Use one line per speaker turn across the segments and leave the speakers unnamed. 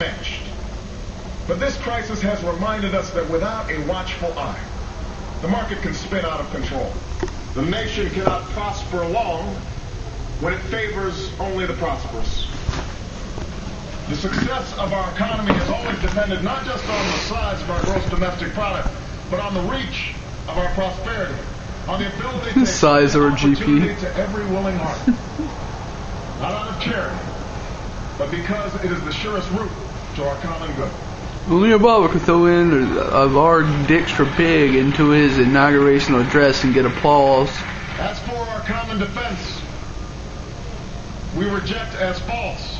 matched. But this crisis has reminded us that without a watchful eye, the market can spin out of control. The nation cannot prosper long when it favors only the prosperous. The success of our economy has always depended not just on the size of our gross domestic product, but on the reach of our prosperity, on the ability to
size of our GP
to every willing heart. Not out of charity, but because it is the surest route to our common good.
Only Obama could throw in a large extra pig into his inauguration address and get applause.
As for our common defense, we reject as false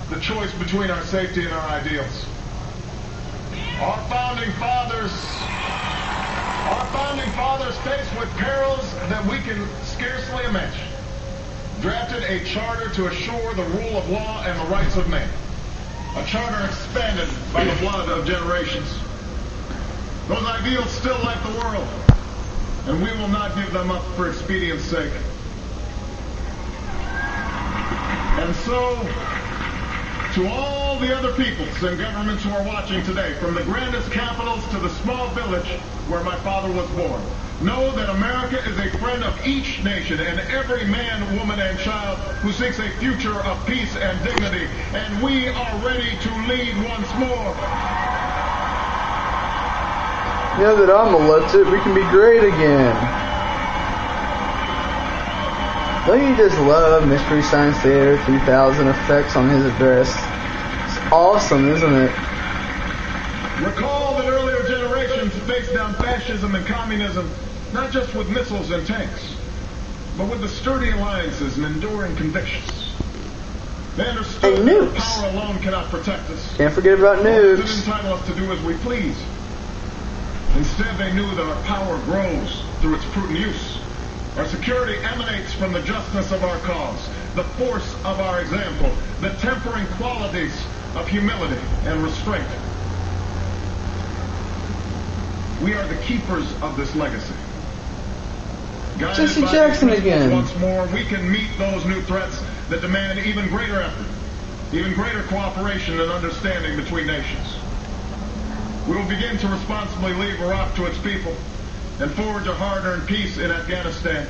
the choice between our safety and our ideals. Our founding fathers faced with perils that we can scarcely imagine, drafted a charter to assure the rule of law and the rights of man. A charter expanded by the blood of generations. Those ideals still light the world, and we will not give them up for expedience sake. And so, to all the other peoples and governments who are watching today, from the grandest capitals to the small village where my father was born, know that America is a friend of each nation and every man, woman, and child who seeks a future of peace and dignity, and we are ready to lead once more.
Now that I'm elected, we can be great again. Don't you just love Mystery Science Theater 3000 effects on his address? It's awesome, isn't it?
Recall that earlier generations faced down fascism and communism not just with missiles and tanks, but with the sturdy alliances and enduring convictions. They understood that power alone cannot protect us.
Can't forget about nukes.
It didn't entitle us to do as we please. Instead, they knew that our power grows through its prudent use. Our security emanates from the justness of our cause, the force of our example, the tempering qualities of humility and restraint. We are the keepers of this legacy.
Jesse Jackson again.
Once more, we can meet those new threats that demand even greater effort, even greater cooperation and understanding between nations. We will begin to responsibly leave Iraq to its people and forge a hard-earned peace in Afghanistan.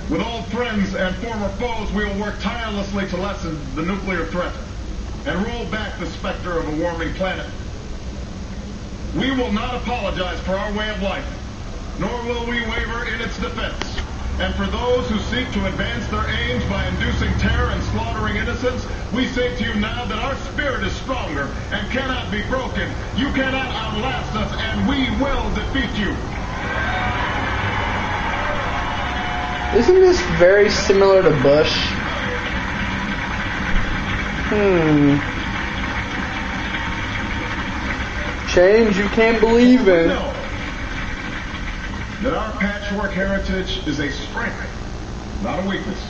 With old friends and former foes, we will work tirelessly to lessen the nuclear threat and roll back the specter of a warming planet. We will not apologize for our way of life, nor will we waver in its defense. And for those who seek to advance their aims by inducing terror and slaughtering innocents, we say to you now that our spirit is stronger and cannot be broken. You cannot outlast us, and we will defeat you.
Isn't this very similar to Bush? Change you can't believe in.
No. That our patchwork heritage is a strength, not a weakness.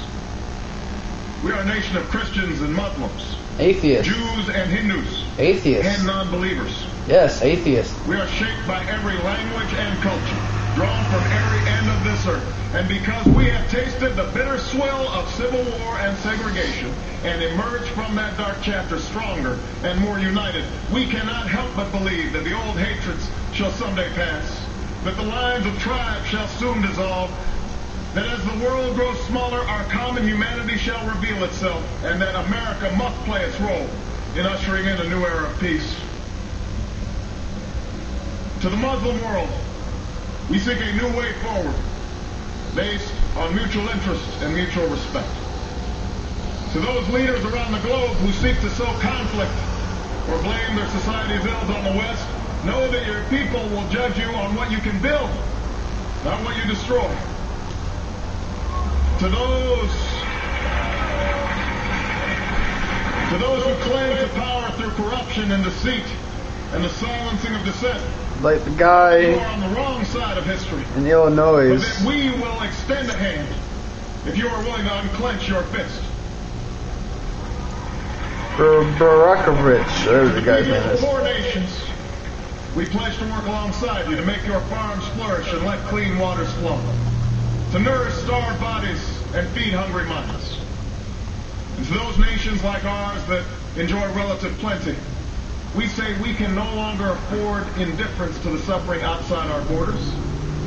We are a nation of Christians and Muslims,
atheists,
Jews and Hindus,
atheists,
and non-believers.
Yes, atheists.
We are shaped by every language and culture, drawn from every end of this earth. And because we have tasted the bitter swill of civil war and segregation and emerged from that dark chapter stronger and more united, we cannot help but believe that the old hatreds shall someday pass, that the lines of tribe shall soon dissolve, that as the world grows smaller, our common humanity shall reveal itself, and that America must play its role in ushering in a new era of peace. To the Muslim world, we seek a new way forward, based on mutual interest and mutual respect. To those leaders around the globe who seek to sow conflict or blame their society's ills on the West, know that your people will judge you on what you can build, not what you destroy. To those who cling to power through corruption and deceit and the silencing of dissent,
like the guy
you are on the wrong side of history.
In Illinois.
But that we will extend a hand if you are willing to unclench your fist.
Barakovich, there's the guy's name is.
Four nations, we pledge to work alongside you to make your farms flourish and let clean waters flow, to nourish starved bodies and feed hungry minds. And to those nations like ours that enjoy relative plenty, we say we can no longer afford indifference to the suffering outside our borders,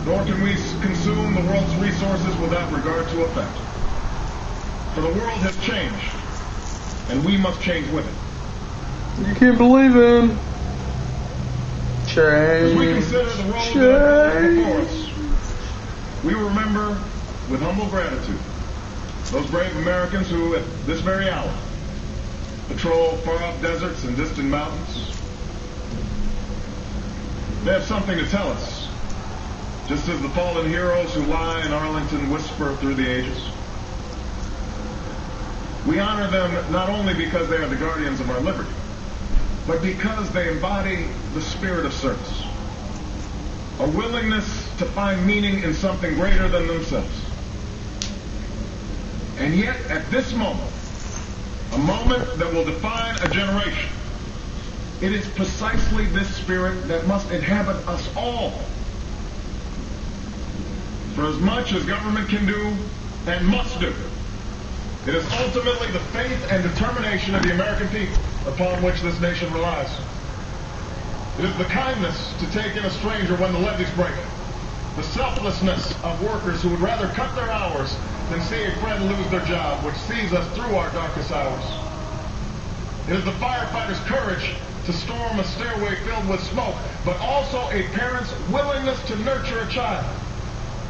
nor can we consume the world's resources without regard to effect. For the world has changed, and we must change with it.
You can't believe him. Change.
As we consider the road that lies before us, we remember with humble gratitude those brave Americans who, at this very hour, patrol far-off deserts and distant mountains. They have something to tell us, just as the fallen heroes who lie in Arlington whisper through the ages. We honor them not only because they are the guardians of our liberty, but because they embody the spirit of service, a willingness to find meaning in something greater than themselves. And yet, at this moment, a moment that will define a generation, it is precisely this spirit that must inhabit us all. For as much as government can do and must do, it is ultimately the faith and determination of the American people upon which this nation relies. It is the kindness to take in a stranger when the levees break, the selflessness of workers who would rather cut their hours than see a friend lose their job, which sees us through our darkest hours. It is the firefighter's courage to storm a stairway filled with smoke, but also a parent's willingness to nurture a child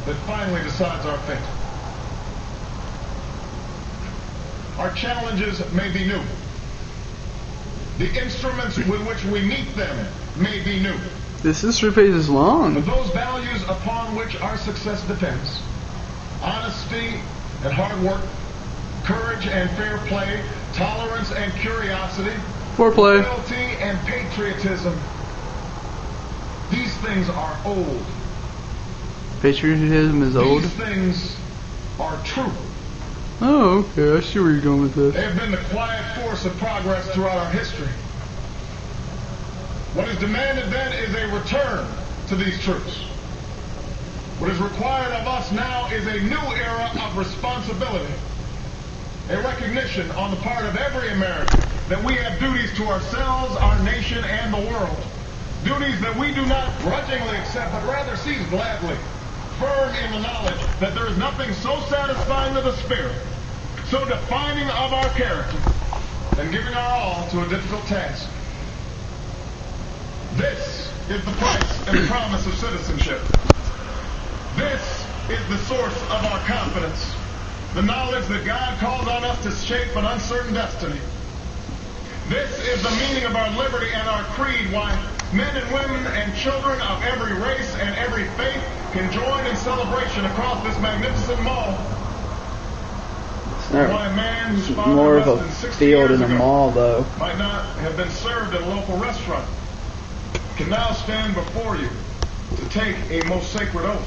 that finally decides our fate. Our challenges may be new. The instruments with which we meet them may be new.
This history page is long.
But those values upon which our success depends, honesty and hard work, courage and fair play, tolerance and curiosity,
Foreplay.
loyalty and patriotism, these things are old.
Patriotism is old?
These things are true.
Oh, okay. I see where you're going with this.
They have been the quiet force of progress throughout our history. What is demanded then is a return to these truths. What is required of us now is a new era of responsibility. A recognition on the part of every American that we have duties to ourselves, our nation, and the world. Duties that we do not grudgingly accept, but rather seize gladly. Firm in the knowledge that there is nothing so satisfying to the spirit, so defining of our character, than giving our all to a difficult task. This is the price and promise of citizenship. This is the source of our confidence, the knowledge that God calls on us to shape an uncertain destiny. This is the meaning of our liberty and our creed, why men and women and children of every race and every faith can join in celebration across this magnificent mall. Why a man whose father
More of
less
a
than 60
field
years
in a
ago
mall, though.
might not have been served at a local restaurant can now stand before you to take a most sacred oath.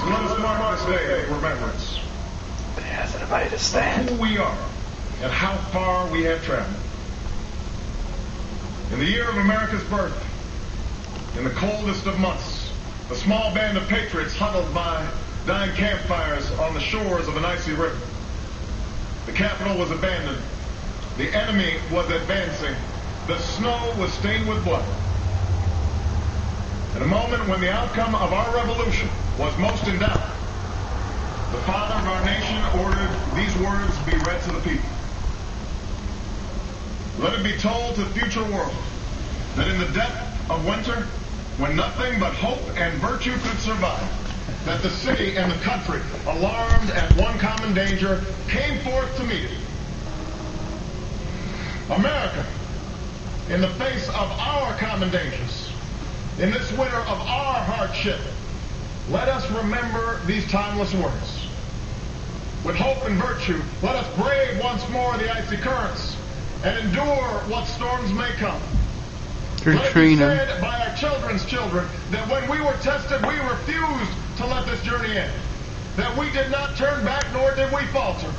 So let us mark this day of remembrance.
Has anybody to stand?
Who we are and how far we have traveled. In the year of America's birth, in the coldest of months, a small band of patriots huddled by dying campfires on the shores of an icy river. The capital was abandoned. The enemy was advancing. The snow was stained with blood. At a moment when the outcome of our revolution was most in doubt, the father of our nation ordered these words be read to the people. Let it be told to the future world that in the depth of winter, when nothing but hope and virtue could survive, that the city and the country, alarmed at one common danger, came forth to meet it. America, in the face of our common dangers, in this winter of our hardship, let us remember these timeless words. With hope and virtue, let us brave once more the icy currents and endure what storms may come. Let it be said by our children's children that when we were tested, we refused to let this journey end. That we did not turn back, nor did we falter.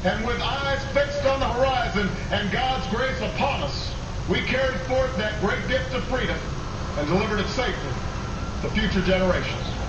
And with eyes fixed on the horizon and God's grace upon us, we carried forth that great gift of freedom and delivered it safely to future generations.